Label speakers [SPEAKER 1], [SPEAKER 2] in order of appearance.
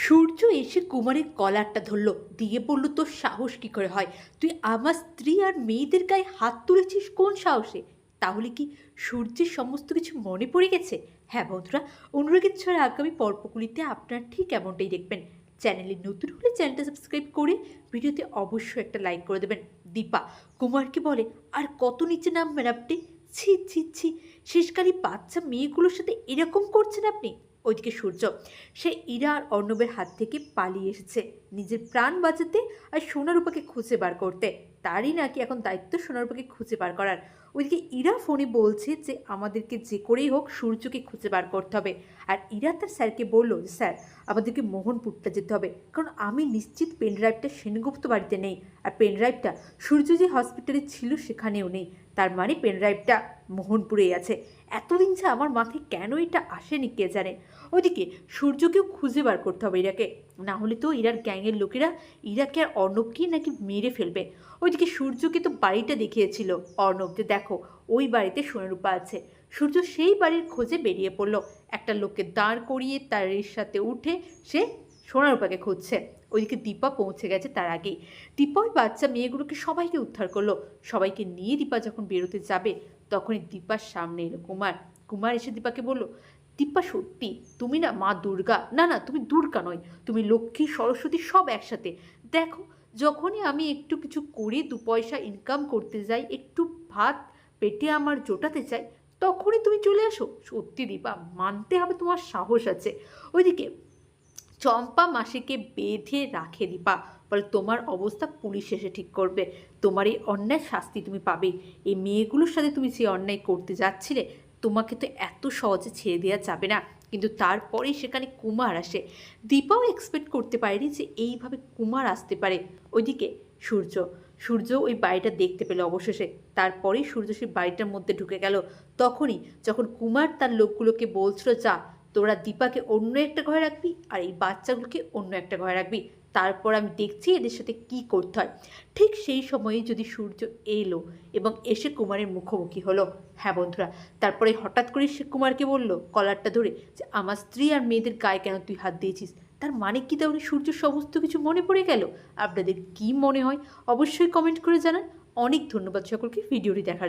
[SPEAKER 1] সূর্য এসে কুমারের কলারটা ধরল, দিয়ে বলল, তোর সাহস কি করে হয়? তুই আমার স্ত্রী আর মেয়েদের গায়ে হাত তুলেছিস কোন সাহসে? তাহলে কি সূর্যের সমস্ত কিছু মনে পড়ে গেছে? হ্যাঁ বন্ধুরা, অনুরাগের ছড়া আগামী পর্বগুলিতে আপনারা ঠিক এমনটাই দেখবেন। চ্যানেলে নতুন হলে চ্যানেলটা সাবস্ক্রাইব করে ভিডিওতে অবশ্যই একটা লাইক করে দেবেন। দীপা কুমারকে বলে, আর কত নিচে নামবেন আপনি? ছি ছি ছি, শেষকালে বাচ্চা মেয়েগুলোর সাথে এরকম করছেন আপনি। ওইদিকে সূর্য, সে ইরা আর অর্ণবের হাত থেকে পালিয়ে এসেছে নিজের প্রাণ বাঁচাতে আর সোনারূপাকে খুঁজে বার করতে। তারই নাকি এখন দায়িত্ব সোনারূপাকে খুঁজে বার করার। ওইদিকে ইরা ফোনে বলছে যে আমাদেরকে যে করেই হোক সূর্যকে খুঁজে বার করতে হবে। আর ইরা তার স্যারকে বললো যে স্যার, আমাদেরকে মোহনপুরটা যেতে হবে, কারণ আমি নিশ্চিত পেনড্রাইভটা সেনগুপ্ত বাড়িতে নেই, আর পেনড্রাইভটা সূর্য যে হসপিটালে ছিল সেখানেও নেই। তার মানে পেনড্রাইভটা মোহনপুরেই আছে। এতদিন যে আমার মাথায় কেন এটা আসেনি কে জানে। ওইদিকে সূর্যকেও খুঁজে বার করতে হবে ইরাকে, না হলে তো ইরার গ্যাংয়ের লোকেরা ইরাকে আর অর্ণবকেই নাকি মেরে ফেলবে। ওইদিকে সূর্যকে তো বাড়িটা দেখিয়েছিল অর্ণব, যে দেখো ওই বাড়িতে সোনারূপা আছে। সূর্য সেই বাড়ির খোঁজে বেরিয়ে পড়লো। একটা লোককে দাঁড় করিয়ে তার সাথে উঠে সে সোনারূপাকে খুঁজছে। ওইদিকে দীপা পৌঁছে গেছে তার আগেই। দীপা ওই বাচ্চা মেয়েগুলোকে সবাইকে উদ্ধার করলো। সবাইকে নিয়ে দীপা যখন বেরোতে যাবে তখনই দীপার সামনে এলো কুমার। কুমার এসে দীপাকে বলল, দীপা সত্যি তুমি না মা দুর্গা? না না, তুমি দুর্গা নয়, তুমি লক্ষ্মী সরস্বতী সব একসাথে। দেখো, যখনই আমি একটু কিছু করে দু পয়সা ইনকাম করতে যাই, একটু ভাত পেটে আমার জোটাতে চাই, তখনই তুমি চলে আসো। সত্যি দীপা, মানতে হবে তোমার সাহস আছে। ওইদিকে চম্পা মাসিকে বেঁধে রাখে দীপা, বলে তোমার অবস্থা পুলিশ এসে ঠিক করবে, তোমার এই অন্যায় শাস্তি তুমি পাবে। এই মেয়েগুলোর সাথে তুমি যে অন্যায় করতে যাচ্ছিলে, তোমাকে তো এত সহজে ছেড়ে দেওয়া যাবে না। কিন্তু তারপরেই সেখানে কুমার আসে। দীপাও এক্সপেক্ট করতে পারেনি যে এইভাবে কুমার আসতে পারে। ওইদিকে সূর্য সূর্য ওই বাড়িটা দেখতে পেল অবশেষে। তারপরেই সূর্য সেই বাড়িটার মধ্যে ঢুকে গেল। তখনই যখন কুমার তার লোকগুলোকে বলছিল, যা তোরা দীপাকে অন্য একটা ঘরে রাখবি আর এই বাচ্চাগুলোকে অন্য একটা ঘরে রাখবি, তারপর আমি দেখছি এদের সাথে কি করতে হয়। ঠিক সেই সময়ে যদি সূর্য এলো এবং এসে কুমারের মুখোমুখি হলো। হ্যাঁ বন্ধুরা, তারপরে হঠাৎ করে সে কুমারকে বলল কলারটা ধরে, যে আমার স্ত্রী আর মেয়েদের গায়ে কেন তুই হাত দিয়েছিস? তার মানে কি তাহলে সূর্য সমস্ত কিছু মনে পড়ে গেল? আপনাদের কি মনে হয় অবশ্যই কমেন্ট করে জানান। অনেক ধন্যবাদ সকলকে ভিডিওটি দেখার